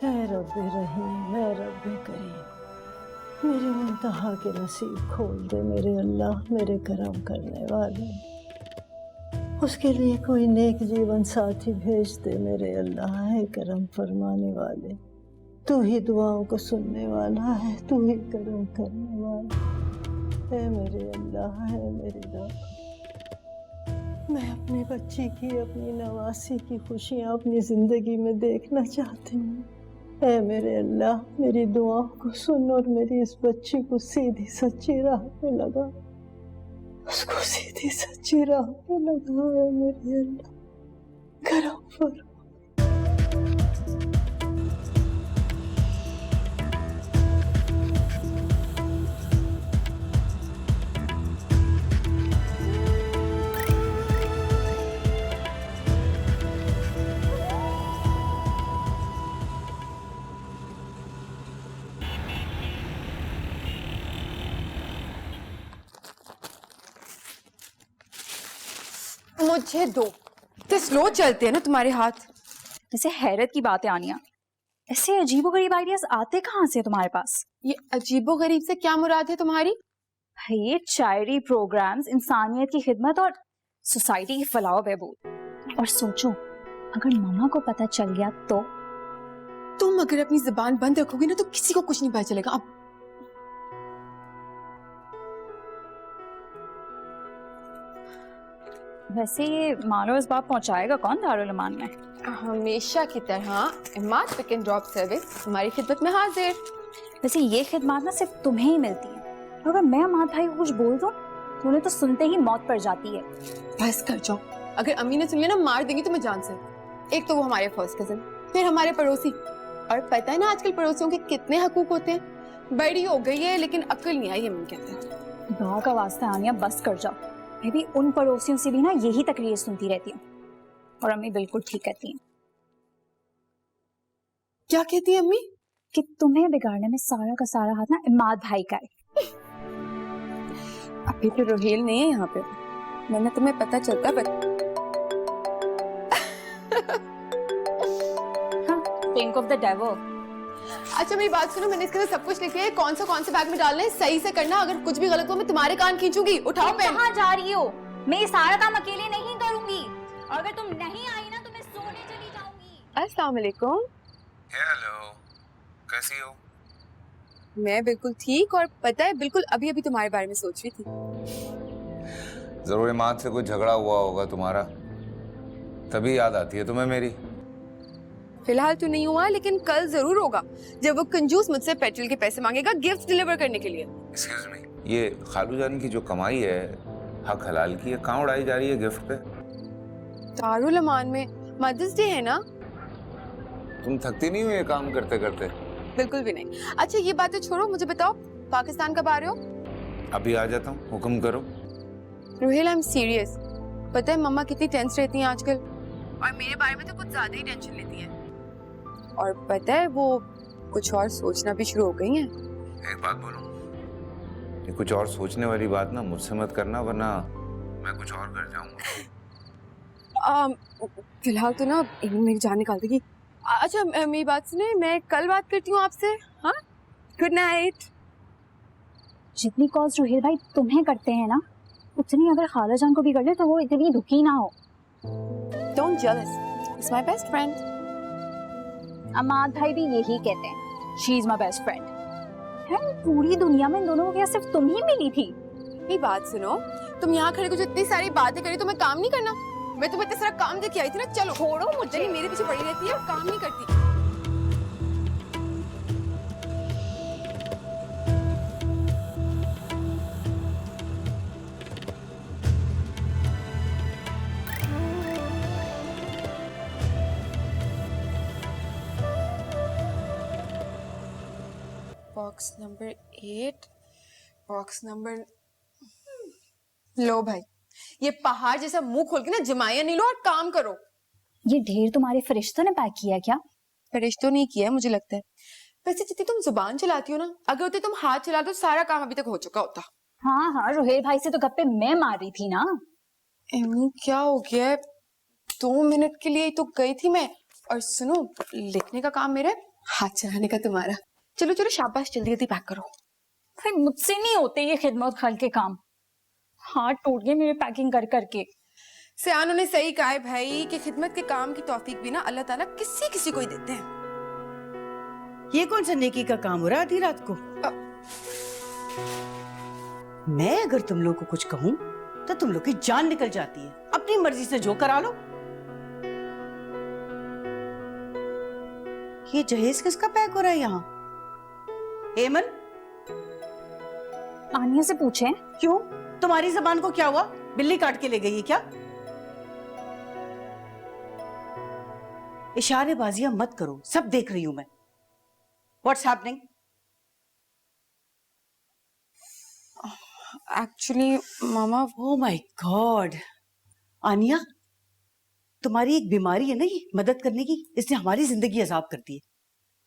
है रब्बे रहीम, है रब्बे करीम, मेरे मुंतहा के नसीब खोल दे मेरे अल्लाह, मेरे करम करने वाले। उसके लिए कोई नेक जीवन साथी भेज दे मेरे अल्लाह, है करम फरमाने वाले। तू ही दुआओं को सुनने वाला है, तू ही करम करने वाला है मेरे अल्लाह, है मेरे रब। मैं अपनी बच्ची की, अपनी नवासी की खुशियाँ अपनी जिंदगी में देखना चाहती हूँ। ऐ मेरे अल्लाह, मेरी दुआओं को सुन और मेरी इस बच्ची को सीधी सच्ची राह पे लगा, उसको सीधी सच्ची राह पे लगा। है मेरे अल्लाह, करम फरमा। मुझे दो। तो स्लो चलते हैं ना तुम्हारे हाथ। वैसे हैरत की बात है आनिया, ऐसे अजीबोगरीब आइडियाज आते कहाँ से तुम्हारे पास? ये अजीबोगरीब से क्या मुराद है तुम्हारी? भाई ये चायरी प्रोग्राम्स इंसानियत की खिदमत और सोसाइटी की फलाह बहबूद। और सोचो अगर मम्मा को पता चल गया तो? तुम अगर अपनी जुबान बंद रखोगी ना तो किसी को कुछ नहीं पता चलेगा। अब वैसे ये मानो इस बात पहुंचाएगा कौन दारुल अमान में? हमेशा की तरह Imad pick and drop service हमारी खिदमत में हाजिर। वैसे ये खिदमत ना सिर्फ तुम्हें ही मिलती है, अगर मैं अमाद भाई को कुछ बोल दूं तो उन्हें तो सुनते ही मौत पड़ जाती है। बस कर जाओ, अगर अम्मी ने सुन लिया ना मार देंगी तुम्हें जान से। एक तो वो हमारे फर्स्ट कजन, फिर हमारे पड़ोसी, और पता है ना आजकल पड़ोसियों के कितने हकूक होते हैं। बड़ी हो गई है लेकिन अक्ल नहीं आई, अम्मी कहते हैं। दुआ का वास्ता आनिया बस कर जाओ, मैं भी उन पड़ोसियों से भी ना यही तकरीर सुनती रहती हूँ और अम्मी बिल्कुल ठीक कहती हैं। क्या कहती है अम्मी? कि तुम्हें बिगाड़ने में सारा का सारा हाथ ना इमाद भाई का है। अभी तो रोहेल नहीं है यहाँ पे, वरना तुम्हें पता चलता। Think of the devil. अच्छा मेरी बात सुनो, मैंने इसके अंदर सब कुछ लिख दिया है, कौन सा बैग में डालना है सही से करना। अगर कुछ भी गलत हो मैं तुम्हारे कान खींचूंगी। उठाओ पेन। कहाँ जा रही हो? मैं ये सारा काम अकेले नहीं करूंगी, और अगर तुम नहीं आई ना तो मैं सोने चली जाऊंगी। अस्सलाम वालेकुम। हेलो, कैसी हो? मैं बिल्कुल ठीक, और पता है बिल्कुल अभी अभी तुम्हारे बारे में सोच रही थी। जरूर इमाद से कोई झगड़ा हुआ होगा तुम्हारा, तभी याद आती है तुम्हें मेरी। फिलहाल तो नहीं हुआ, लेकिन कल जरूर होगा जब वो कंजूस मुझसे पेट्रोल के पैसे मांगेगा गिफ्ट डिलीवर करने के लिए। एक्सक्यूज मी, ये खालू जान की जो कमाई है हक हलाल की है, कहाँ उड़ाई जा रही है गिफ्ट पे? दारुल अमान में मदर्स डे है ना। तुम थकती नहीं हो ये काम करते करते? बिल्कुल भी नहीं। अच्छा ये बातें छोड़ो, मुझे बताओ पाकिस्तान कब आ रहे हो? अभी आ जाता हूँ, हुक्म करो। Rohel I am serious. पता है मम्मा कितनी टेंस रहती हैं आजकल, और मेरे बारे में तो कुछ ज्यादा ही टेंशन लेती हैं। और पता है वो कुछ और सोचना भी शुरू हो गई हैं। एक बात बोलूं, ये कुछ और सोचने वाली बात ना मुझसे मत करना, वरना मैं कुछ और कर जाऊंगा। फिलहाल तो ना मेरी जान निकाल देगी। अच्छा मेरी बात सुने, मैं कल बात करती हूँ आपसे। हाँ, गुड नाइट। जितनी कॉल्स रोहिल भाई तुम्हें करते हैं ना, उतनी अगर खाला जान को भी कर ले तो वो इतनी दुखी ना हो। Don't jealous. It's my best friend. अमाद भाई भी यही कहते हैं, she is my best friend. है पूरी दुनिया में इन दोनों को क्या सिर्फ तुम ही मिली थी? मेरी बात सुनो, तुम यहाँ खड़े कुछ इतनी सारी बातें करी, तुम्हें काम नहीं करना? मैं तुम्हें इतना सारा काम देके आई थी ना। चलो छोड़ो मुझे, मेरे पीछे पड़ी रहती है और काम नहीं करती। Box number 8, box number. लो भाई, ये पहाड़ जैसा मुंह खोल के ना जमाया नहीं लो और काम करो। ये ढेर तुम्हारे फरिश्तों ने पैक किया क्या? फरिश्तों नहीं किया है मुझे लगता है। वैसे जितनी तुम जुबान चलाती हो ना, अगर उतनी तुम हाथ चला दो सारा काम अभी तक हो चुका होता। हाँ हाँ, रुहेल भाई से तो गप्पे मैं मार रही थी ना। एमी क्या हो गया है? 2 मिनट के लिए ही तो गई थी मैं। और सुनो, लिखने का काम मेरा है, हाथ चलाने का तुम्हारा। चलो चलो शाबाश, जल्दी जल्दी पैक करो। भाई मुझसे नहीं होते ये खिदमत खल के काम, हाथ टूट गए मेरे पैकिंग कर करके। सियानों ने सही कहा है भाई कि खिदमत के काम की तौफीक भी ना अल्लाह ताला किसी किसी को ही देते हैं। ये कौन सा नेकी का काम हो रहा है आधी रात को? मैं अगर तुम लोग को कुछ कहूं तो तुम लोग की जान निकल जाती है। अपनी मर्जी से जो करा लो। ये जहेज किसका पैक हो रहा है यहाँ? हेमन, आनिया से पूछे। क्यों? तुम्हारी जबान को क्या हुआ? बिल्ली काट के ले गई है क्या? इशारेबाजियां मत करो, सब देख रही हूं मैं। What's happening? Actually mama, Oh my God! आनिया, तुम्हारी एक बीमारी है ना ये मदद करने की, इसने हमारी जिंदगी अजाब कर दी है।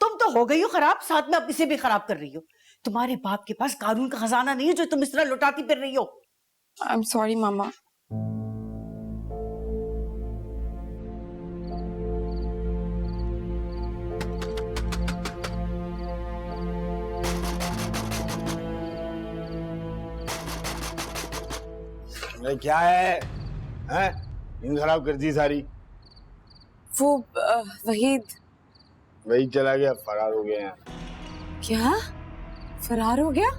तुम तो हो गई हो खराब, साथ में अब इसे भी खराब कर रही हो। तुम्हारे बाप के पास कानून का खजाना नहीं है जो तुम इस तरह लुटाती फिर रही हो। आई एम सॉरी मामा। क्या है? हैं? नींद खराब कर दी सारी। वो वहीद। वही चला गया, फरार हो गया। क्या? फरार हो गया?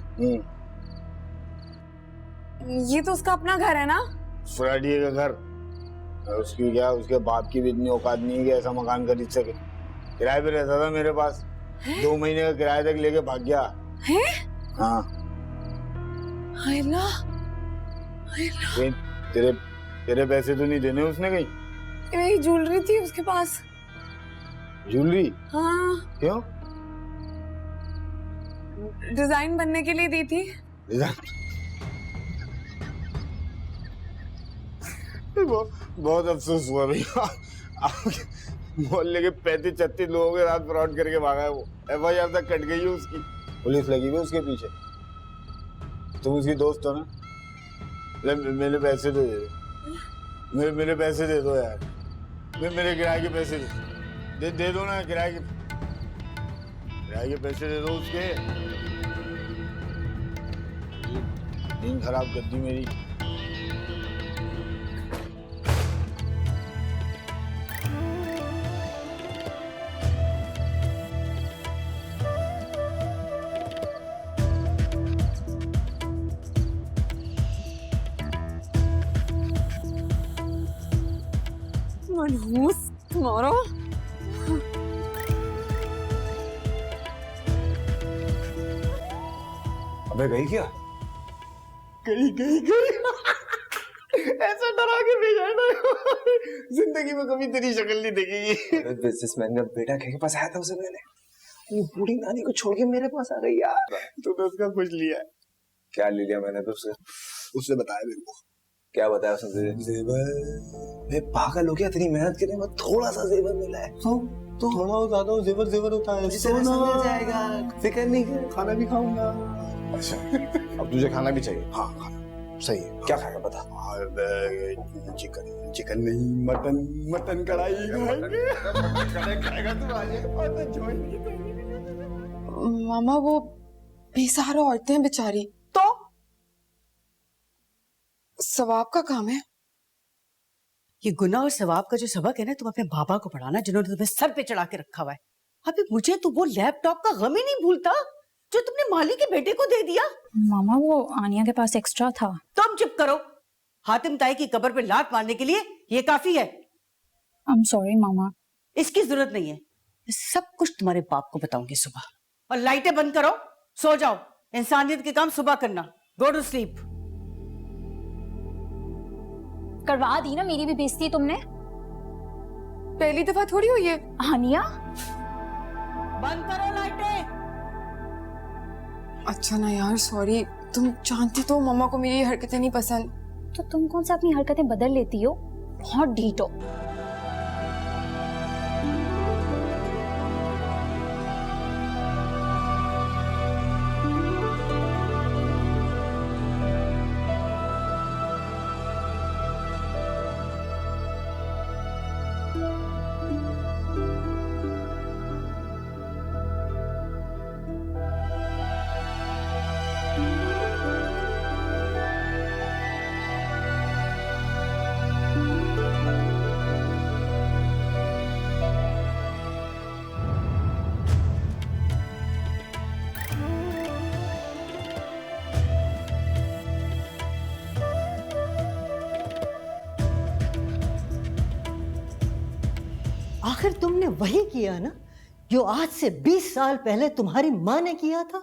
ये तो उसका अपना घर है ना? फराडिये का घर। और उसकी क्या, उसके बाप की भी इतनी औकात नहीं है कि ऐसा मकान खरीद सके। किराए पे रहता था मेरे पास, 2 महीने का किराया तक लेके भाग गया। है? हाँ। तेरे पैसे तो नहीं देने उसने कहीं? मेरी ज्वेलरी थी उसके पास। ज्वेलरी? हाँ। क्यों? डिजाइन बनने के लिए दी थी। बहुत अफसोस हुआ भैया। मोहल्ले के 35-36 लोगों के साथ फ्रॉड करके भागा है वो। FIR तक कट गई है उसकी। पुलिस लगी हुई उसके पीछे। तुम उसकी दोस्त हो ना? मेरे पैसे तो दे दो। मेरे पैसे दे दो यार। मेरे किराए के पैसे दे दो ना। किराए के पैसे दे दो उसके। नींद खराब कर दी मेरी। मनहूस तुम्हारा। अबे गई क्या? गई। ऐसा डरा के भेजा है ना, जिंदगी में कभी तेरी शक्ल नहीं देखेगी। बिजनेसमैन का बेटा के पास आया था उसे मैंने, वो बूढ़ी नानी को छोड़ के मेरे पास आ गई यार। तूने उसका कुछ लिया है? क्या ले लिया मैंने तो उसने बताया मेरे को। क्या बताया उसने? जेवर। मैं पागल हो गया, तेरी मेहनत के लिए मैं थोड़ा सा जेवर मिला है। तो थोड़ा हो ज्यादा हो, जेवर होता है। सोना मिल जाएगा, फिक्र नहीं कर। खाना भी खाऊंगा। अच्छा, अब तुझे खाना भी चाहिए? हाँ खाना सही है। क्या खाएगा बता? चिकन नहीं, मटन कढ़ाई खाएगा तू। मामा वो बेसहारा औरतें हैं बेचारी, तो सवाब का काम है। ये गुनाह और सवाब का जो सबक है ना, तुम अपने बाबा को पढ़ाना जिन्होंने तुम्हें सर पे चढ़ा के रखा हुआ है। अभी मुझे तो वो लैपटॉप का गम ही नहीं भूलता जो तुमने माली के बेटे को दे दिया। मामा वो आनिया के पास एक्स्ट्रा था। तुम चुप करो। हातिम ताई की कब्र पे लात मारने के लिए ये काफी है। आई एम सॉरी मामा। इसकी जरूरत नहीं है। मैं सब कुछ तुम्हारे बाप को बताऊंगी सुबह। और लाइटें बंद करो, सो जाओ। इंसानियत के काम सुबह करना। Go to sleep. करवा दी ना मेरी भी बेइज्जती तुमने। पहली दफा थोड़ी हुई है। आनिया बंद करो लाइटें। अच्छा ना यार, सॉरी। तुम जानती तो मम्मा को मेरी हरकतें नहीं पसंद। तो तुम कौन सा अपनी हरकतें बदल लेती हो? बहुत ढीठ हो। वही किया ना जो आज से 20 साल पहले तुम्हारी माँ ने किया था।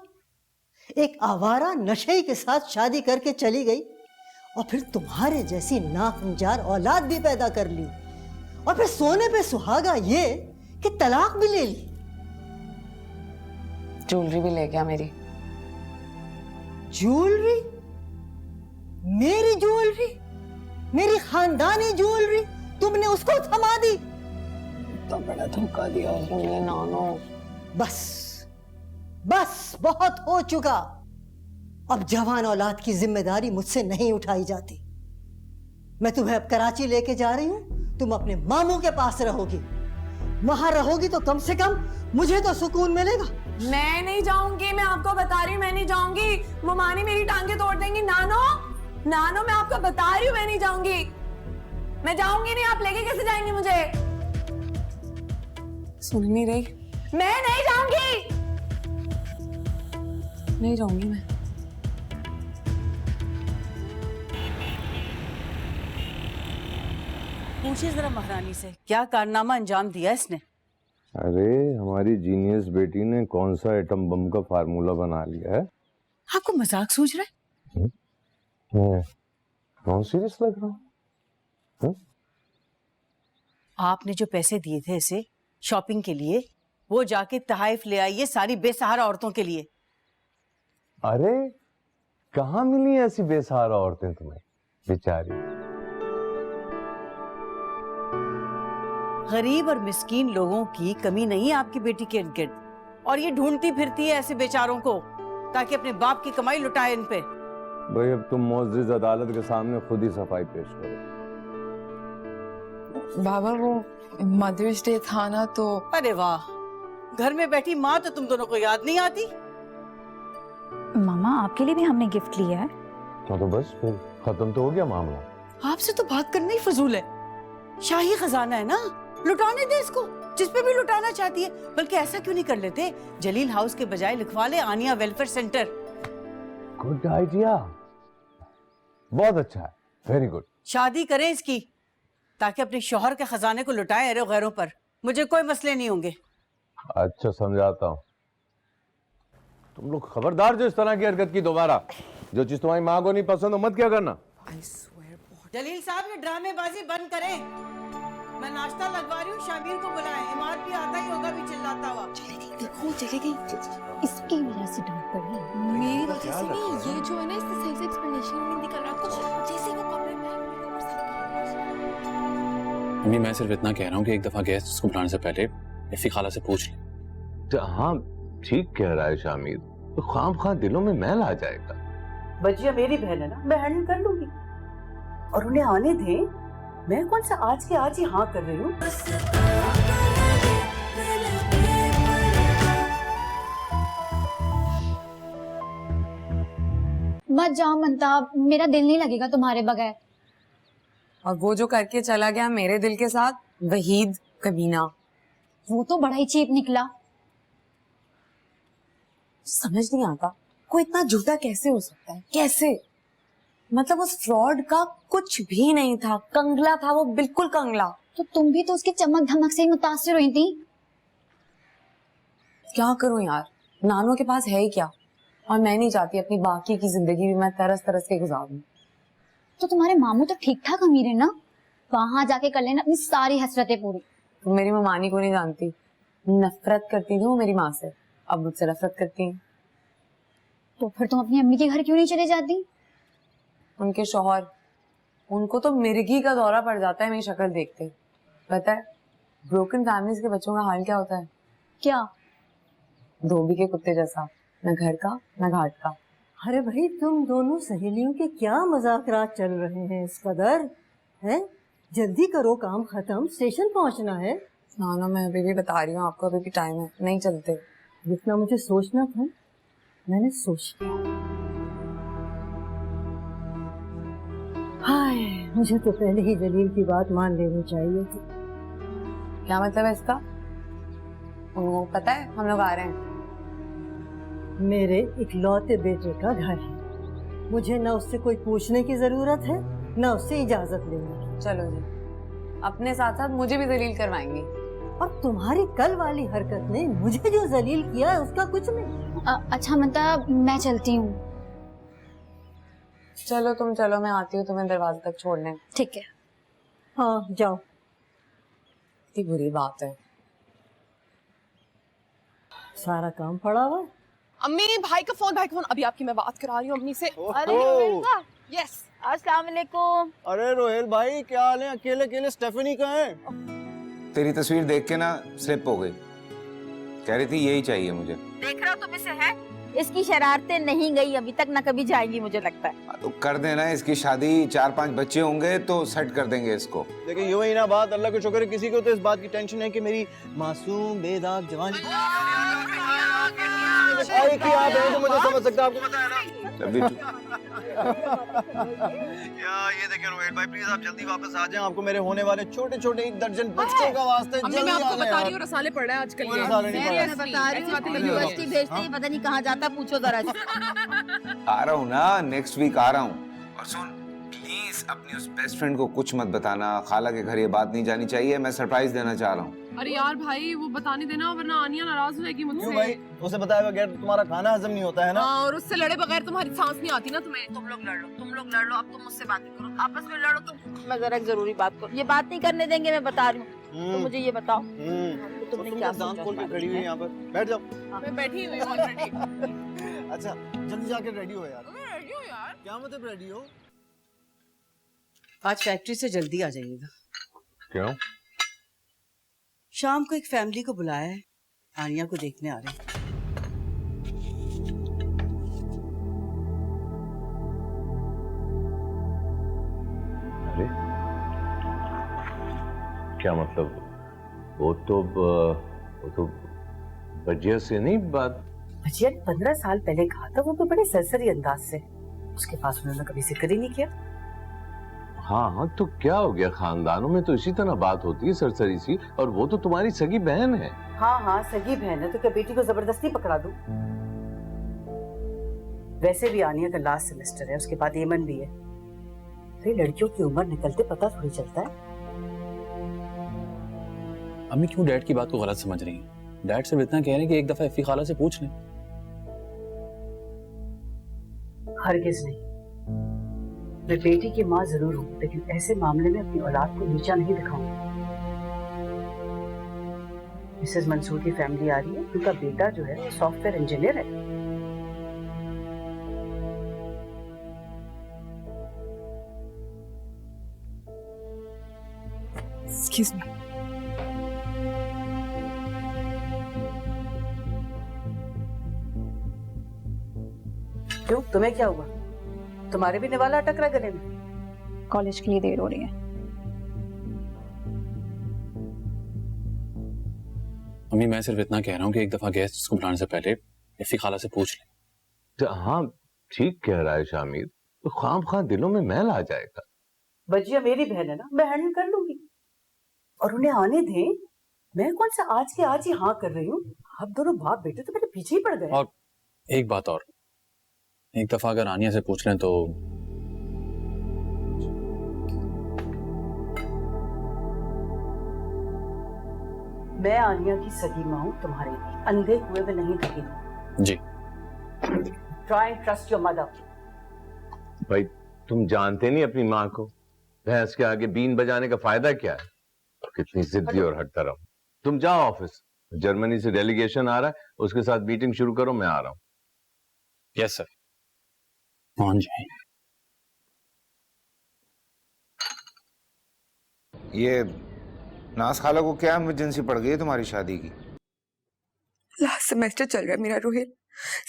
एक आवारा नशे के साथ शादी करके चली गई और फिर तुम्हारे जैसी नाहमजार औलाद भी पैदा कर ली, और फिर सोने पे सुहागा ये कि तलाक भी ले ली। ज्वेलरी भी ले गया मेरी। ज्वेलरी? मेरी ज्वेलरी, मेरी खानदानी ज्वेलरी तुमने उसको थमा दी। तो बड़ा धोखा दिया उसने नानो। बस बस बहुत हो चुका। अब जवान औलाद की जिम्मेदारी मुझसे नहीं उठाई जाती। मैं तुम्हें अब कराची लेके जा रही हूँ, तुम अपने मामू के पास रहोगी। वहां रहोगी तो कम से कम मुझे तो सुकून मिलेगा। मैं नहीं जाऊंगी, मैं आपको बता रही हूँ, मैं नहीं जाऊंगी। ममानी मेरी टांगे तोड़ देंगी। नानो नानो, मैं आपको बता रही हूँ, मैं नहीं जाऊंगी। मैं जाऊंगी नहीं, आप लेके कैसे जाएंगे मुझे? सुन नहीं रही? मैं नहीं जाऊंगी। नहीं जाऊंगी मैं। पूछिए जरा महारानी से क्या कारनामा अंजाम दिया इसने। अरे हमारी जीनियस बेटी ने कौन सा एटम बम का फार्मूला बना लिया है। आपको मजाक सूझ रहा है? कौन सीरियस लग रहा हूँ। आपने जो पैसे दिए थे इसे शॉपिंग के लिए, वो जाके तहाइफ ले आइए सारी बेसहारा औरतों के लिए। अरे कहाँ मिली ऐसी बेसहारा औरतें तुम्हें बेचारी। गरीब और मिस्कीन लोगों की कमी नहीं है आपकी बेटी के इर्द गिर्द, और ये ढूंढती फिरती है ऐसे बेचारों को ताकि अपने बाप की कमाई लुटाए इन पे। भाई अब तुम मुअज़्ज़िज़ अदालत के सामने खुद ही सफाई पेश करो। बाबा वो मदर्स डे था ना, तो अरे वाह, घर में बैठी माँ तो तुम दोनों को याद नहीं आती। मामा आपके लिए भी हमने गिफ्ट लिया है। तो बस फिर खत्म तो हो गया मामला। आपसे तो बात करना ही फजूल है। शाही खजाना है ना, लुटाने दे इसको जिस पे भी लुटाना चाहती है। बल्कि ऐसा क्यों नहीं कर लेते, जलील हाउस के बजाय लिखवा ले आनिया वेलफेयर सेंटर। गुड आइडिया, बहुत अच्छा है, वेरी गुड। शादी करें इसकी ताकि अपने शौहर के खजाने को लुटाए अरे गैरों पर। मुझे कोई मसले नहीं होंगे। अच्छा समझाता हूँ। तुम लोग खबरदार जो इस तरह की हरकत की दोबारा। जो चीज तुम्हारी माँ को नहीं पसंद हो मत क्या करना। जलील साहब ये ड्रामेबाजी बंद करें। मैं नाश्ता लगवा रही हूँ, शाबिर को बुलाएं। इमाद भी आता ही होगा भी चिल्लाता हुआ। देखो चलेगी। इसकी वजह से डांट पड़ी। मेरी वजह से नहीं, ये जो है ना इससे सही से एक्सप्लेनेशन नहीं निकल रहा। कुछ जैसे वो कमरे में अम्मी मैं सिर्फ इतना कह रहा हूँ कि एक दफा गेस्ट उसको बुलाने से पहले इफ़ी खाला से पूछ ले। हाँ ठीक कह रहा है शामिर, तो खाम दिलों में मैल आ जाएगा। बजिया मेरी बहन है ना, मैं हैंडल कर लूंगी। और उन्हें आने दे, मैं कौन सा आज के आज ही हाँ कर रही हूँ। मत जाओ मंताब, मेरा दिल नहीं लगेगा तुम्हारे बगैर। और वो जो करके चला गया मेरे दिल के साथ, वहीद कमीना, वो तो बड़ा ही चीप निकला। समझ नहीं आता कोई इतना झूठा कैसे हो सकता है, कैसे? मतलब उस फ्रॉड का कुछ भी नहीं था, कंगला था वो, बिल्कुल कंगला। तो तुम भी तो उसकी चमक धमक से ही मुतासिर हुई थी। क्या करूं यार, नानो के पास है ही क्या, और मैं नहीं चाहती अपनी बाकी की जिंदगी भी मैं तरस तरस के गुजारूं। तो तुम्हारे मामू तो ठीक ठाक अमीर है ना, वहां जाके कर लेना अपनी सारी हसरतें पूरी। तुम मेरी ममानी को नहीं जानती, नफरत करती थी वो मेरी माँ से, अब मुझसे नफरत करती है। तो फिर तुम अपनी अम्मी के घर क्यों नहीं चले जाती? उनके शौहर, उनको तो मिर्गी का दौरा पड़ जाता है मेरी शक्ल देखते। पता है ब्रोकन फैमिलीज के बच्चों का हाल क्या होता है? क्या? धोबी के कुत्ते जैसा, न घर का न घाट का। अरे भाई तुम दोनों सहेलियों के क्या मजाकरात चल रहे हैं इस कदर है? जल्दी करो, काम खत्म, स्टेशन पहुंचना है। ना मैं अभी भी बता रही हूँ आपको, अभी भी टाइम है, नहीं चलते। जितना मुझे सोचना था मैंने सोच लिया। हाय, मुझे तो पहले ही जलील की बात मान लेनी चाहिए थी। क्या मतलब है इसका? उनको पता है हम लोग आ रहे हैं? मेरे इकलौते बेटे का घर है, मुझे ना उससे कोई पूछने की जरूरत है ना उससे इजाजत लेने की। चलो जी, अपने साथ साथ मुझे भी दलील करवाएंगी। और तुम्हारी कल वाली हरकत ने मुझे जो जलील किया है उसका कुछ नहीं। अच्छा मतलब मैं चलती हूँ। चलो तुम चलो, मैं आती हूँ तुम्हें दरवाजे तक छोड़ने। ठीक है। हाँ जाओ। इतनी बुरी बात है। सारा काम पड़ा हुआ है। अम्मी भाई का फोन अभी आपकी मैं बात करा रही हूँ अम्मी से। यस अस्सलाम वालेकुम। अरे रोहेल भाई क्या हाल है? अकेले अकेले स्टेफनी कहाँ है? तेरी तस्वीर देख के ना स्लिप हो गई, कह रही थी यही चाहिए मुझे। देख रहा हो तुम इसे है, इसकी शरारतें नहीं गई अभी तक, ना कभी जाएंगी मुझे लगता है। तो कर देना इसकी शादी, 4-5 बच्चे होंगे तो सेट कर देंगे इसको। देखिए यूं ही ना बात, अल्लाह का शुक्र है किसी को तो इस बात की टेंशन है कि मेरी मासूम बेदाग जवानी आई कि आप हैं तो मुझे समझ सकता, आपको पता है ना। यार ये देखिए रोहित भाई प्लीज आप जल्दी वापस आ जाएं, आपको मेरे होने वाले छोटे छोटे 1 दर्जन बच्चों का वास्ते जल्दी मैं आ आपको जाएं बता रही आप। हूँ रसाले पड़ रहे हैं आजकल ये। मैं बता रही हूँ यूनिवर्सिटी भेजते ही पता नहीं कहाँ जाता, पूछो जरा। आ रहा हूँ ना, नेक्स्ट वीक आ रहा हूँ। और सुन प्लीज अपनी उस बेस्ट फ्रेंड को कुछ मत बताना, खाला के घर ये बात नहीं जानी चाहिए, मैं सरप्राइज देना चाह रहा हूँ। अरे यार भाई वो बताने देना वरना आनिया नाराज हो जाएगी मुझसे। क्यों भाई? उसे बताए बगैर तुम्हारा खाना हजम नहीं होता है ना। हाँ, और उससे लड़े बगैर तुम्हारी सांस नहीं आती ना तुम्हें। तुम लोग लड़ लो, अब तुम मुझसे बात नहीं करो, आपस में लड़ो तुम। मैं जरा एक जरूरी बात करूँ, ये बात नहीं करने देंगे, मैं बता रही हूँ। तो मुझे ये बताओ तुमने क्या दांत खोल के खड़ी हुई है यहाँ पर, बैठ जाओ। मैं बैठी हुई हूँ ऑलरेडी। अच्छा जल्दी जाके रेडी हो यार। रेडी हो यार? क्या मतलब रेडी हो? आज फैक्ट्री से जल्दी आ जाइएगा। क्यों? शाम को एक फैमिली को बुलाया है, आनिया को देखने आ रहे हैं। अरे क्या मतलब? वो तो बजिया से नहीं बात। भजिया ने 15 साल पहले कहा था, वो तो बड़े सरसरी अंदाज से, उसके पास उन्होंने कभी जिक्र ही नहीं किया। हाँ तो क्या हो गया, खानदानों में तो इसी तरह बात होती है सरसरी सी, और वो तो तुम्हारी सगी बहन है। हाँ सगी बहन है, तो क्या बेटी को जबरदस्ती पकड़ा दूं? वैसे भी आनिया का लास्ट सेमेस्टर है, उसके बाद एमन भी है। तो लड़कियों की उम्र निकलते पता थोड़ी चलता है। अम्मी क्यों डैड की बात को गलत समझ रही हैं? डैड सिर्फ इतना कह रहे हैं कि एक दफा इफ्फी खाला से पूछ लें। हरगिज नहीं, मैं बेटी की माँ जरूर हूँ, लेकिन ऐसे मामले में अपनी औलाद को नीचा नहीं दिखाऊंगी। मिसेस मंसूर की फैमिली आ रही है, उनका बेटा जो है वो सॉफ्टवेयर इंजीनियर है। Excuse me. क्यों, तुम्हें क्या हुआ? तुम्हारे भी निवाला अटक रहा गले में? कॉलेज के लिए देर हो रही है। अम्मी मैं सिर्फ इतना कह रहा हूँ कि एक दफा गेस्ट को बुलाने से पहले इफ्फी खाला से पूछ लें। हाँ ठीक कह रहा है शामिर, तो खाम दिलों में मैल आ जाएगा। बजिया मेरी बहन है ना, मैं हैंडल कर लूंगी, और उन्हें आने दें। मैं कौन सा आज के आज ही हाँ कर रही हूँ? आप दोनों बाप बेटे तो मेरे पीछे ही पड़ गए। और एक बात और, एक दफा अगर आनिया से पूछ लें तो। मैं आनिया की सगी माँ हूँ, तुम्हारी अंधे कुएं में नहीं ढकी हूँ। जी। Try and trust your mother. भाई तुम जानते नहीं अपनी माँ को, भैंस के आगे बीन बजाने का फायदा क्या है? कितनी जिद्दी और हर तरफ। तुम जाओ ऑफिस, जर्मनी से डेलीगेशन आ रहा है, उसके साथ मीटिंग शुरू करो, मैं आ रहा हूँ। Yes sir. मान जाए। ये नाज खाला को क्या इमरजेंसी पड़ गई है तुम्हारी शादी की? लास्ट सेमेस्टर चल रहा है मेरा रोहित,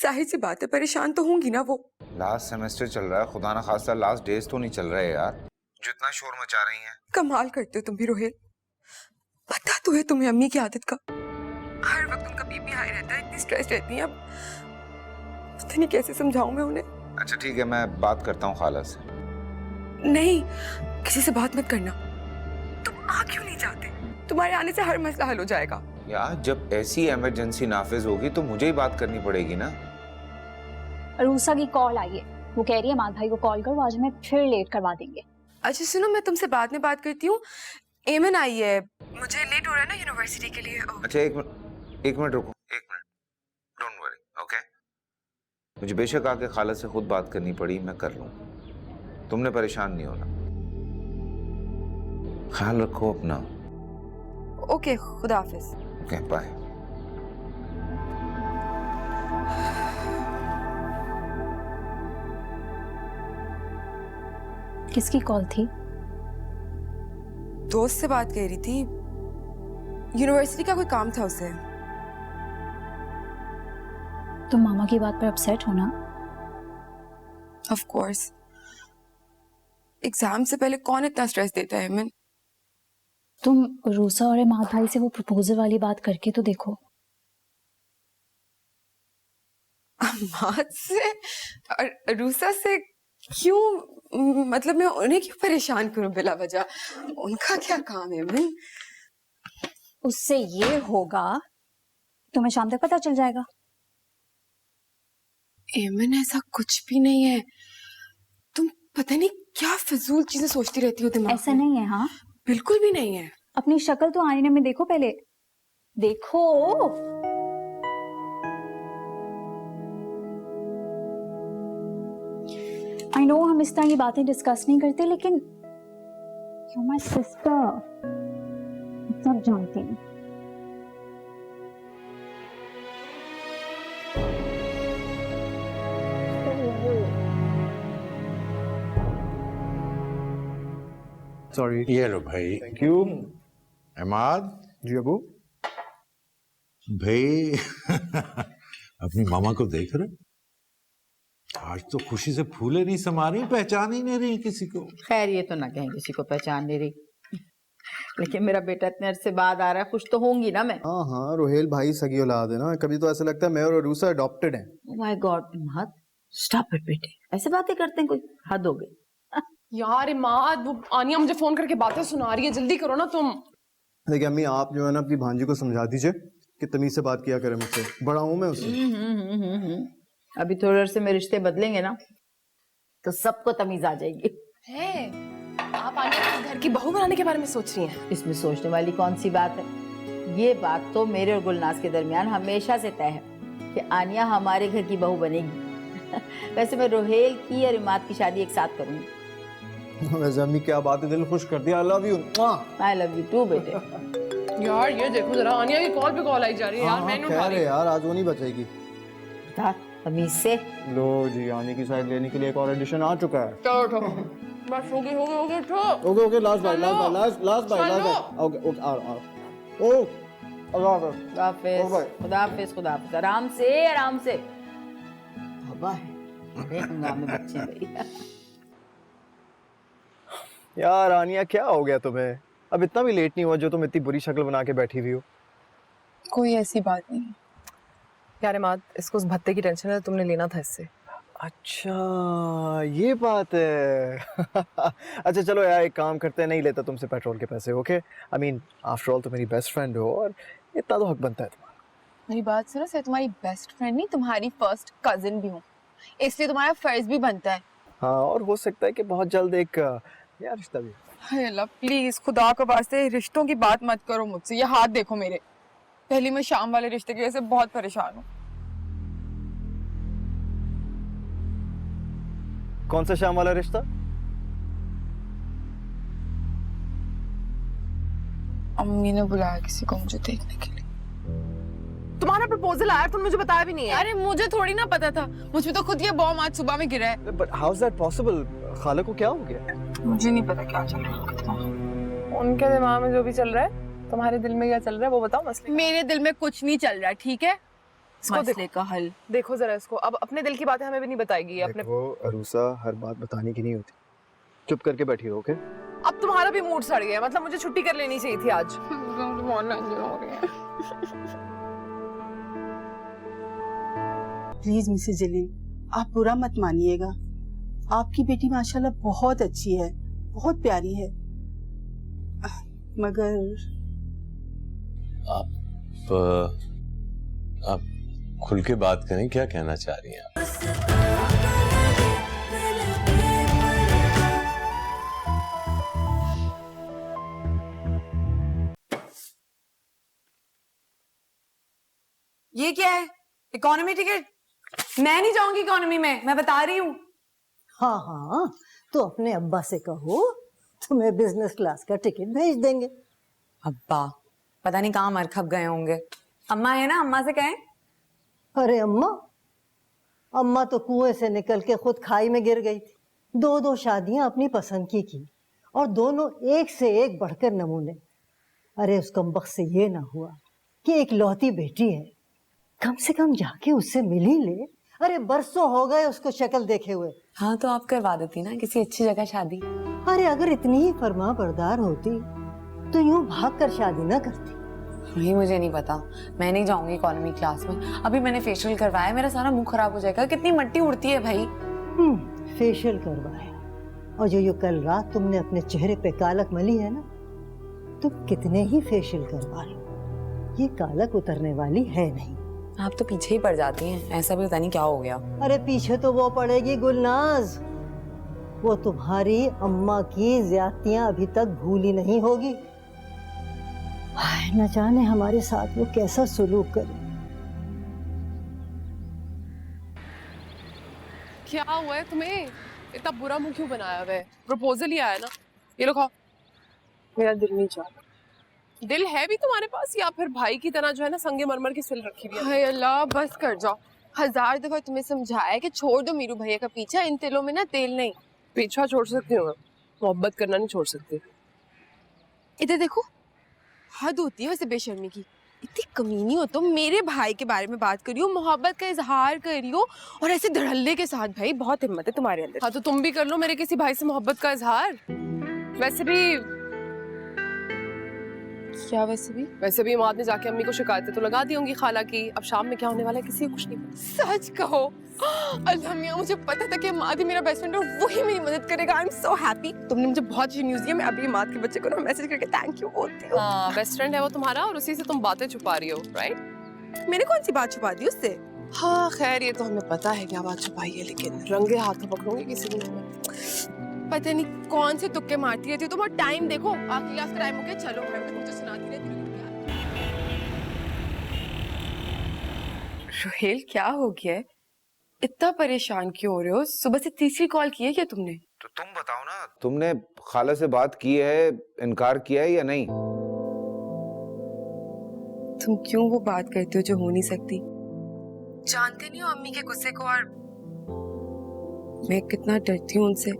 जाहिर सी बात है परेशान तो होंगी ना वो। लास्ट सेमेस्टर चल रहा है, खुदा ना खास्ता लास्ट डेज तो नहीं चल रहे यार, जो इतना शोर मचा रही हैं। कमाल करते हो तुम भी रोहित, पता तो है तुम्हें अम्मी की आदत का, हर वक्त उनका बीपी हाई रहता है, इतनी स्ट्रेस रहती है। अब पता नहीं कैसे समझाऊं मैं उन्हें। अच्छा ठीक है, मैं बात करता हूँ खाला से। नहीं, किसी से बात मत करना। तुम आ क्यों नहीं जाते? तुम्हारे आने से हर मसला हल हो जाएगा। यार जब ऐसी इमरजेंसी नाफिज होगी तो मुझे ही बात करनी पड़ेगी ना। रूसा की कॉल आई है, वो कह रही है माद भाई को कॉल करो, आज हमें फिर लेट करवा देंगे। अच्छा सुनो, मैं तुमसे बाद में बात करती हूँ। एमन आई है, मुझे लेट हो रहा है ना यूनिवर्सिटी के लिए। अच्छा एक मिनट रुको, एक मिनट, डोंट वरी, ओके? मुझे बेशक आके खाला से खुद बात करनी पड़ी, मैं कर लूँ, तुमने परेशान नहीं होना। ख्याल रखो अपना। ओके, खुदा हाफिज। Okay, bye. किसकी कॉल थी? दोस्त से बात कर रही थी, यूनिवर्सिटी का कोई काम था उसे। तुम मामा की बात पर अपसेट हो ना? ऑफ कोर्स, एग्जाम से पहले कौन इतना स्ट्रेस देता है अमन? तुम रूसा और इमाद भाई से वो प्रपोजल वाली बात करके तो देखो। अम्माद से और रूसा से क्यों? मतलब मैं उन्हें क्यों परेशान करूं बिला वजह? उनका क्या काम है अमन? उससे ये होगा, तुम्हें शाम तक पता चल जाएगा। एमन ऐसा कुछ भी नहीं है, तुम पता नहीं क्या फिजूल चीजें सोचती रहती हो दिमाग में। ऐसा नहीं है। हाँ, बिल्कुल भी नहीं है। अपनी शक्ल तो आईने में देखो, पहले देखो। आई नो हम इस तरह की बातें डिस्कस नहीं करते, लेकिन यू माय सिस्टर, सब जानती हूँ। सॉरी। ये लो भाई। Thank you. अहमद जी अबू। भाई अपनी मामा को देख रहे, आज तो खुशी से फूले नहीं समा रही, पहचान ही नहीं रही किसी को। खैर ये तो ना कहें किसी को पहचान नहीं रही, लेकिन मेरा बेटा इतने अरसे बाद आ रहा है, खुश तो होंगी ना मैं। हाँ हाँ, रोहेल भाई सगी औलाद है ना, कभी तो ऐसा लगता है मैं और रूसा अडॉप्टेड हैं। My God Imad, stop it बेटे, ऐसे बातें करते हैं, कोई हद हो गई। यार इमाद, वो आनिया मुझे फोन करके बातें सुना रही है, जल्दी करो ना तुम। देखिए अम्मी, आप जो है ना अपनी भांजी को समझा दीजिए कि तमीज से बात किया करे मुझसे, बड़ा हूं मैं उससे। अभी थोड़े से मेरे रिश्ते बदलेंगे ना तो सबको तमीज आ जाएगी। है, आप आनिया को घर की बहू बनाने के बारे में सोच रही हैं? इसमें सोचने वाली कौन सी बात है? ये बात तो मेरे और गुलनाज के दरमियान हमेशा से तय है कि आनिया हमारे घर की बहू बनेगी। वैसे मैं रोहेल की और इमाद की शादी एक साथ करूंगी। वैसे अम्मी क्या बात है, दिल खुश कर दिया। I love you. I love you too बेटे। यार ये देखो जरा, आनिया की कॉल पे कॉल आई जा रही है। यार मैं नहीं उठा रही। यार आज वो नहीं बचेगी। तमीज से लो जी, आने की साइड लेने के लिए एक और एडिशन आ चुका है। चलो उठो, बस हो गई उठो। Okay last bye, last bye. Okay आ ओ खुदा हाफिज, खुदा हाफिज। आराम से बाबा है, बड़े हंगामे बच्चे भैया। यार आनिया क्या हो गया तुम्हें? अब इतना भी लेट नहीं हुआ जो तुम इतनी बुरी शक्ल बना के बैठी हुई हो। कोई ऐसी बात नहीं है। यार इमाद, इसको उस भत्ते की टेंशन है, तुमने लेना था इससे। अच्छा ये बात है। अच्छा चलो यार, एक काम करते हैं, नहीं लेता तुमसे पेट्रोल के पैसे। Okay, I mean after all तो मेरी बेस्ट फ्रेंड हो और इतना तो हक बनता है तुम्हारा। मेरी बात सुनो, सिर्फ तुम्हारी बेस्ट फ्रेंड नहीं, तुम्हारी फर्स्ट कजिन भी हूँ, इसलिए तुम्हारा फर्ज भी बनता है। हाँ, और हो सकता है कि बहुत जल्द एक यार रिश्ता भी। हाय अल्लाह, प्लीज खुदा के वास्ते रिश्तों की बात मत करो मुझसे। ये हाथ देखो मेरे, पहली मैं शाम वाले रिश्ते की वजह से बहुत परेशान हूँ। कौन सा शाम वाला रिश्ता? अम्मी ने बुलाया किसी को मुझे देखने के लिए। तुम्हारा प्रपोजल आया, तुम मुझे बताया भी नहीं है। अरे मुझे थोड़ी ना पता था, मुझ पे तो खुद ये बॉम्ब आज सुबह में गिरा है। But how is that possible? खाला को क्या हो गया? मुझे नहीं पता क्या चल रहा है। उनके दिमाग में जो भी चल रहा है, तुम्हारे दिल में क्या चल रहा है वो बताओ। मसले मेरे दिल में कुछ नहीं चल रहा, ठीक है? मसले का हल देखो जरा इसको। अब अपने दिल की बातें हमें भी नहीं बताएगी। अपने देखो अरूसा, हर बात बताने की नहीं होती, चुप करके बैठी रहो। ओके, अब तुम्हारा भी मूड सड़ गया, मतलब मुझे छुट्टी कर लेनी चाहिए थी आज। प्लीज मिसेस जलील, आप बुरा मत मानिएगा, आपकी बेटी माशाल्लाह बहुत अच्छी है, बहुत प्यारी है, मगर आप खुल के बात करें, क्या कहना चाह रही हैं आप? ये क्या है? Economy ticket? मैं नहीं जाऊंगी इकोनॉमी में, मैं बता रही हूँ। हाँ हाँ, तो अपने अब्बा से कहो तुम्हें बिजनेस क्लास का टिकट भेज देंगे। अब्बा पता नहीं कहाँ मर खप गए होंगे। अम्मा है ना, अम्मा से कहें। अरे अम्मा, अम्मा तो कुएं से निकल के खुद खाई में गिर गई थी। 2 शादियां अपनी पसंद की और दोनों एक से एक बढ़कर नमूने। अरे उस कमबख्त से ये ना हुआ कि एक लौती बेटी है, कम से कम जाके उससे मिल ही ले। अरे बरसों हो गए उसको शक्ल देखे हुए। हाँ तो आप करवा देती ना किसी अच्छी जगह शादी। अरे अगर इतनी ही फरमा बरदार होती तो यूं भाग कर शादी ना करती। वही मुझे नहीं पता, मैं नहीं जाऊंगी इकोनॉमी क्लास में। अभी मैंने फेशियल करवाया, मेरा सारा मुंह खराब हो जाएगा। कितनी मट्टी उड़ती है भाई। फेशियल करवाया और जो कल रात तुमने अपने चेहरे पे कालक मली है ना, तुम कितने ही फेशियल करवा लो, ये कालक उतरने वाली है नहीं। आप तो पीछे ही पड़ जाती हैं, ऐसा भी पता नहीं क्या हो गया। अरे पीछे तो वो पड़ेगी गुलनाज, वो तुम्हारी अम्मा की ज्यादतियां अभी तक भूली नहीं होगी। न जाने हमारे साथ वो कैसा सुलूक करे। क्या हुआ है तुम्हें? इतना बुरा मुंह क्यों बनाया हुआ है? प्रपोजल ही आया ना, ये लो खाओ। मेरा दिल नहीं चाहता। दिल है भी तुम्हारे पास या फिर भाई की तरह जो है ना संगे मरमर की सिल रखी हुई है? हाय अल्लाह, बस कर जाओ। 1000 दफा तुम्हें समझाया कि छोड़ दो मीरू भैया का पीछा, इन तिलों में ना तेल नहीं। पीछा छोड़ सकती हूँ, मोहब्बत करना नहीं छोड़ सकती। इधर देखो, हद होती है वैसे बेशर्मी की। इतनी कमीनी हो तुम, मेरे भाई के बारे में बात करी हो, मोहब्बत का इजहार करी हो और ऐसे धड़ल्ले के साथ। भाई बहुत हिम्मत है तुम्हारे अंदर। हाँ तो तुम भी कर लो मेरे किसी भाई से मोहब्बत का इजहार। वैसे भी क्या वैसे भी माद ने जाके अम्मी को शिकायतें तो लगा दी होंगी खाला की। अब शाम में क्या होने वाला है किसी को कुछ नहीं पता। सच कहो, अल्लाह मियां, मुझे पता था कि माद ही मेरा बेस्ट फ्रेंड है और वही मेरी मदद करेगा। I am so happy. तुमने मुझे बहुत अच्छी न्यूज़ दी है। मैं अभी माद के बच्चे को ना मैसेज करके थैंक यू बोलती हूँ। हाँ, बेस्ट फ्रेंड है वो तुम्हारा और उसी से तुम बातें छुपा रही हो, राइट? मैंने कौन सी बात छुपा दी उससे? हाँ खैर, ये तो हमें पता है क्या बात छुपाई है, लेकिन रंगे हाथ पकड़ूंगी किसी दिन। पता नहीं कौन से तुक्के मारती रहती हो तुम। और टाइम देखो, आखिरी क्लास का टाइम हो गया। चलो मैं मुझे सुनाती रहती हूँ। रोहेल क्या हो गया है? इतना परेशान क्यों हो रहे हो? सुबह से तीसरी कॉल की है क्या तुमने? तो तुम बताओ ना, तुमने खाला से बात की है, इनकार किया है या नहीं? तुम क्यों वो बात करते हो जो हो नहीं सकती? जानते नहीं हो अम्मी के गुस्से को, और मैं कितना डरती हूँ उनसे।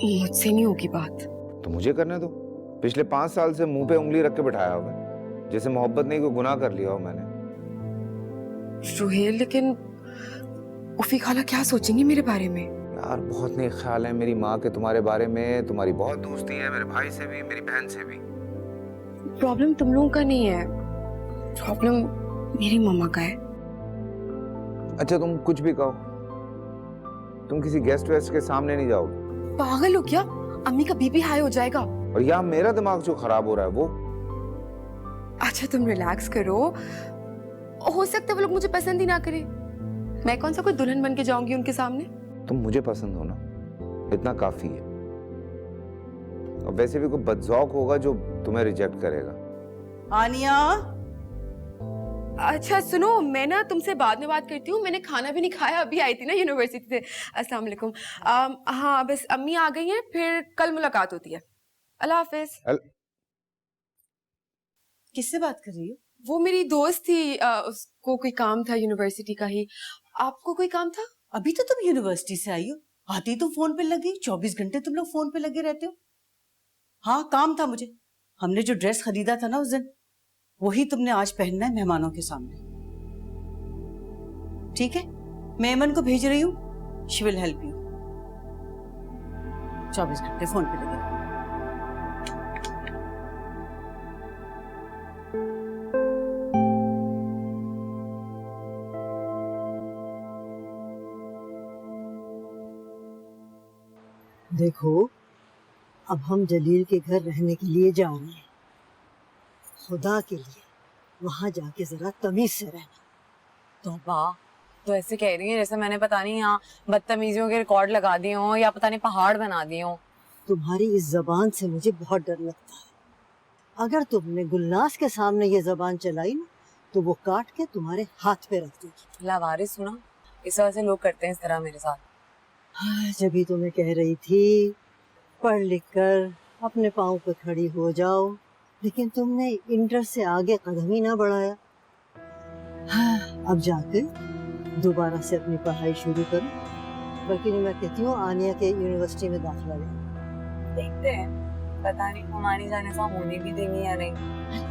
मुझसे नहीं होगी बात। तो मुझे करने दो। पिछले 5 साल से मुंह पे उंगली रख के बिठाया हुआ है, जैसे मोहब्बत नहीं कोई गुनाह कर लिया हो मैंने। रोहेल, लेकिन उफी खाला क्या सोचेंगी मेरे बारे में? यार बहुत नेक ख्याल है मेरी माँ के तुम्हारे बारे में। तुम्हारी बहुत दोस्ती है मेरे भाई से भी, मेरी बहन से भी। प्रॉब्लम तुम लोगों का नहीं है, प्रॉब्लम मेरी मम्मा का है। अच्छा तुम कुछ भी कहो, तुम किसी गेस्ट वेस्ट के सामने नहीं जाओगे। पागल हो क्या? अम्मी का बीपी हाई हो जाएगा। और यहाँ मेरा दिमाग जो खराब हो रहा है वो। अच्छा तुम रिलैक्स करो, हो सकता है वो लोग मुझे पसंद ही ना करें। मैं कौन सा कोई दुल्हन बन के जाऊंगी उनके सामने? तुम मुझे पसंद हो ना, इतना काफी है। और वैसे भी कोई बदजौक होगा जो तुम्हें रिजेक्ट करेगा। आनिया, अच्छा सुनो, मैं ना तुमसे बाद में बात करती हूँ। मैंने खाना भी नहीं खाया, अभी आई थी ना यूनिवर्सिटी से। अस्सलाम वालेकुम। हाँ बस अम्मी आ गई हैं, फिर कल मुलाकात होती है। अल्लाह हाफिज। किससे बात कर रही हो? वो मेरी दोस्त थी, उसको कोई काम था यूनिवर्सिटी का ही। आपको कोई काम था? अभी तो तुम यूनिवर्सिटी से आई हो, आती तुम फोन पे लगी। 24 घंटे तुम लोग फोन पे लगे रहते हो। हाँ काम था मुझे। हमने जो ड्रेस खरीदा था ना उस दिन, वही तुमने आज पहनना है मेहमानों के सामने, ठीक है? मैं अमन को भेज रही हूँ, शी विल हेल्प यू। 24 घंटे फोन पे लगे। देखो, अब हम जलील के घर रहने के लिए जा रहे हैं। खुदा के लिए वहां जाके जरा तमीज से रहना। तो ऐसे कह रही है जैसे मैंने पता नहीं यहाँ बदतमीजियों के रिकॉर्ड लगा दिए हों या पता नहीं पहाड़ बना दिए हों। तुम्हारी इस जबान से मुझे बहुत डर लगता है। अगर तुमने गुलनाज के सामने ये जबान चलाई ना, तो वो काट के तुम्हारे हाथ पे रख देगी। लावारिस सुना, इस वजह से लोग करते हैं इस तरह मेरे साथ। हाँ, जब ही तुम्हें कह रही थी पढ़ लिख कर अपने पाँव पे खड़ी हो जाओ, लेकिन तुमने इंटर से आगे कदम ही ना बढ़ाया। हाँ, अब जाकर दोबारा से अपनी पढ़ाई शुरू करो। बल्कि मैं कहती हूँ आनिया के यूनिवर्सिटी में दाखिला ले। देखते हैं, पता नहीं हमारी जाने से होने भी देंगी या नहीं।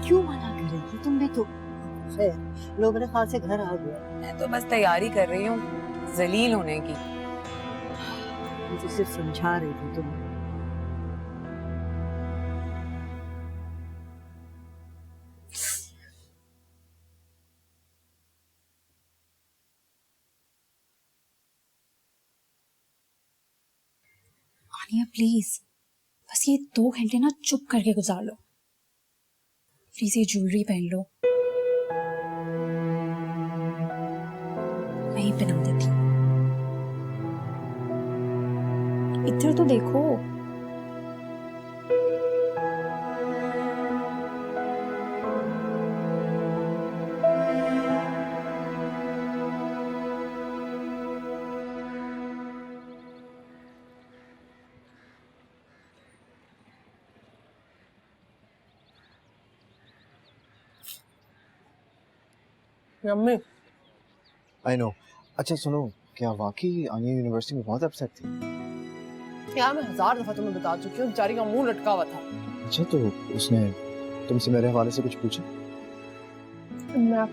क्यों मना करेगी? तुम भी तो खैर लोग मेरे ख्याल से घर आ गए। मैं तो बस तैयारी कर रही हूँ जलील होने की। मुझे सिर्फ समझा रही थी तुम। आनिया प्लीज, बस ये 2 घंटे ना चुप करके गुजार लो। प्लीज ये ज्वेलरी पहन लो, मैं ही पहना देती हूँ। इधर तो देखो। Mummy I know. अच्छा सुनो, क्या वाकई आनिया यूनिवर्सिटी में बहुत अपसेट थी? यार मैं 1000 दफा तुम्हें बता चुकी हूँ, बेचारी का मुंह लटका हुआ था। अच्छा, तो उसने तुमसे मेरे हवाले से कुछ पूछा? मैं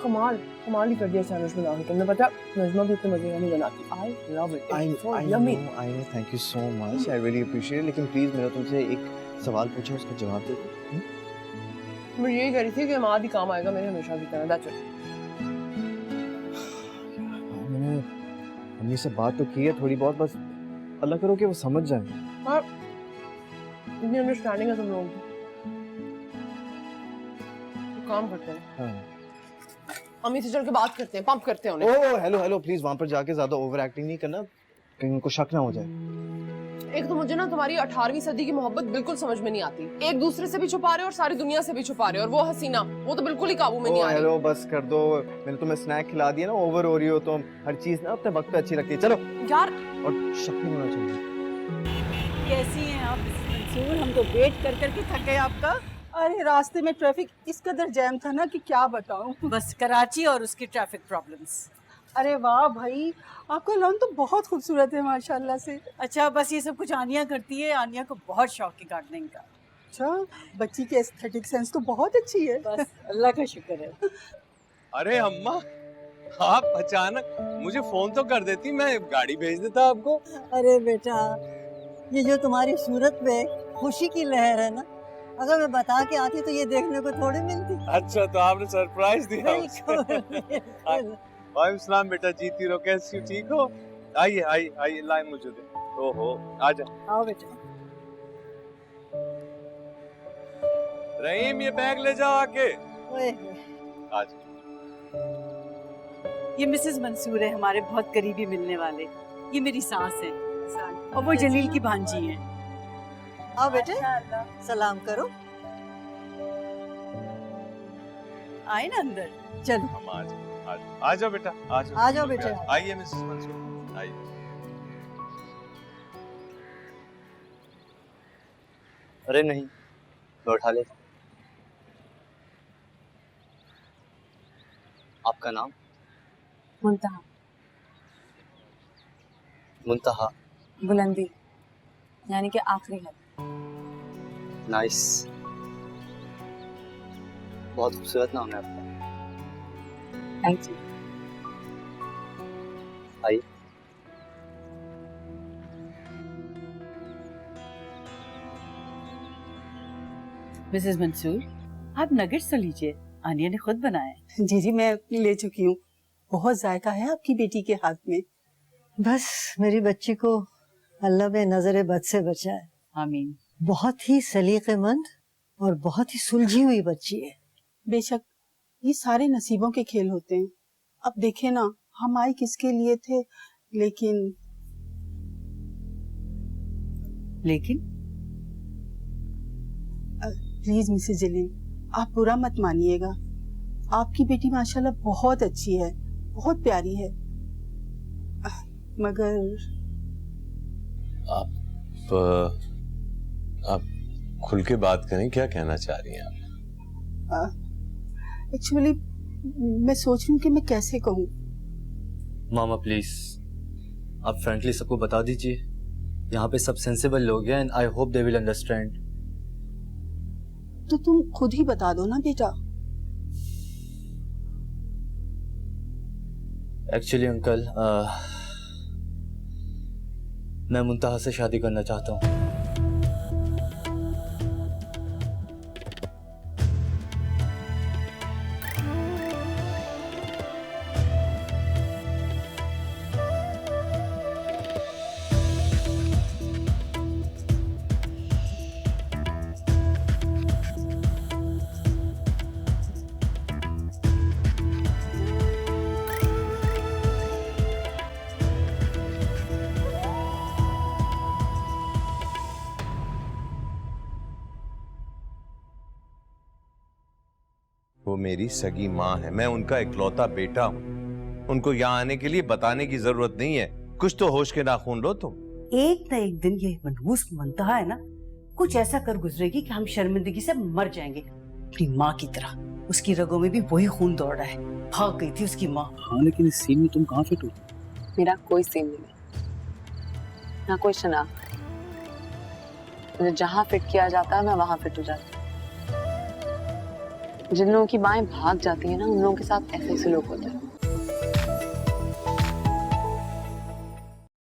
कमाल कमाल ही कर दिया सैंडविच बना के। तुमने पता नजमा भी इतने मजे का नहीं बनाती। I love it, I know, thank you so much, I really appreciate. लेकिन प्लीज मेरा तुमसे एक सवाल पूछा, उसका जवाब दे दो। मैं यही कह रही थी कि माँ भी काम आएगा मेरे हमेशा की तरह। That's it. मैंने अम्मी से बात तो की है थोड़ी बहुत, बस अल्लाह करो कि वो समझ जाए। हाँ, इतनी अंडरस्टैंडिंग है तुम लोगों की। तो काम करते हैं। हाँ। अम्मी से चल के बात करते हैं, पंप करते हैं उन्हें। ओह हेलो हेलो, प्लीज वहां पर जाके ज्यादा ओवर एक्टिंग नहीं करना, कहीं उनको शक ना हो जाए। एक तो मुझे ना तुम्हारी 18वीं सदी की मोहब्बत बिल्कुल समझ में नहीं आती। एक दूसरे से भी छुपा रहे हो और सारी दुनिया से भी छुपा रहे हो। और वो हसीना, वो तो बिल्कुल ही काबू में नहीं आ रही। हेलो बस कर दो, मैंने तुम्हें स्नैक खिला दिया ना, ओवर हो रही हो तुम। हर चीज ना अपने वक्त पे अच्छी लगती है। चलो यार, और शक नहीं होना चाहिए। कैसी हैं आप मंसूर? हम तो वेट कर करके थक गए आपका। अरे रास्ते में ट्रैफिक इस कदर जैम था ना कि क्या बताऊं। बस कराची और उसकी ट्रैफिक प्रॉब्लम्स। अरे वाह भाई, आपका लॉन तो बहुत खूबसूरत है माशाल्लाह से। अच्छा, बस ये सब कुछ आनिया करती है। आनिया को बहुत शौक है गार्डनिंग का। अच्छा, बच्ची की एस्थेटिक सेंस तो बहुत अच्छी है। बस अल्लाह का शुक्र है। अरे अम्मा, आप अचानक मुझे फोन तो कर देती, मैं गाड़ी भेज देता आपको। अरे बेटा, ये जो तुम्हारी सूरत में खुशी की लहर है ना, अगर मैं बता के आती तो ये देखने को थोड़ी मिलती। अच्छा, तो आपने सरप्राइज दिया। बिल्कुल। वालेकुम सलाम बेटा, जीती रहो, कैसी हो, ठीक हो? आइए आइए आइए, लाए मुझे दे। ओहो, आजा। आओ बेटा। रहीम, ये बैग ले जाओ आके। आजा। ये मिसेस मंसूर है, हमारे बहुत करीबी मिलने वाले। ये मेरी सास है और वो जलील की भांजी है। आओ बेटे, सलाम करो। आए ना अंदर। चलो हम आ जाओ बेटा, आ जाओ बेटा। आइए मिसेस मंसूर, आइए। अरे नहीं, मैं उठा लेता हूँ। आपका नाम? मुंतहा। मुंतहा। बुलंदी, यानी कि आखिरी हद। नाइस, बहुत खूबसूरत नाम है आपका। Thank you. आइए। मिसेस मंसूर, आप नगेट्स तो लीजिए, आनिया ने खुद बनाए। जी जी, मैं ले चुकी हूँ। बहुत जायका है आपकी बेटी के हाथ में। बस मेरी बच्ची को अल्लाह में नजर बद से बचाए। आमीन। बहुत ही सलीकेमंद और बहुत ही सुलझी हुई बच्ची है। बेशक ये सारे नसीबों के खेल होते हैं। अब देखे ना, हम आए किसके लिए थे, लेकिन लेकिन प्लीज मिसेस जलील, आप बुरा मत मानिएगा, आपकी बेटी माशाल्लाह बहुत अच्छी है, बहुत प्यारी है, मगर आप खुल के बात करें, क्या कहना चाह रही हैं आप? एक्चुअली मैं सोच रही हूँ कि मैं कैसे कहूँ। मामा प्लीज आप फ्रेंकली सबको बता दीजिए, यहाँ पे सब सेंसिबल लोग हैं and I hope they will understand. तो तुम खुद ही बता दो ना बेटा। एक्चुअली अंकल मैं मुंतहा से शादी करना चाहता हूँ। वो मेरी सगी माँ है, मैं उनका इकलौता बेटा हूँ। उनको यहाँ आने के लिए बताने की जरूरत नहीं है। कुछ तो होश के नाखून लो तुम। एक न एक दिन ये मनहूस मुंतहा है ना, कुछ ऐसा कर गुजरेगी कि हम शर्मिंदगी से मर जाएंगे, अपनी माँ की तरह। उसकी रगों में भी वही खून दौड़ रहा है, भाग गई थी उसकी माँ। हाँ लेकिन इस सीन में तुम कहाँ फिट हो? मेरा कोई सीन नहीं है, ना कोई शनाख्त। मुझे जहाँ फिट किया जाता है मैं वहां फिट हो जाती हूँ। जिन लोगों की माएं भाग जाती है ना, उन लोगों के साथ ऐसे ऐसे लोग होते हैं।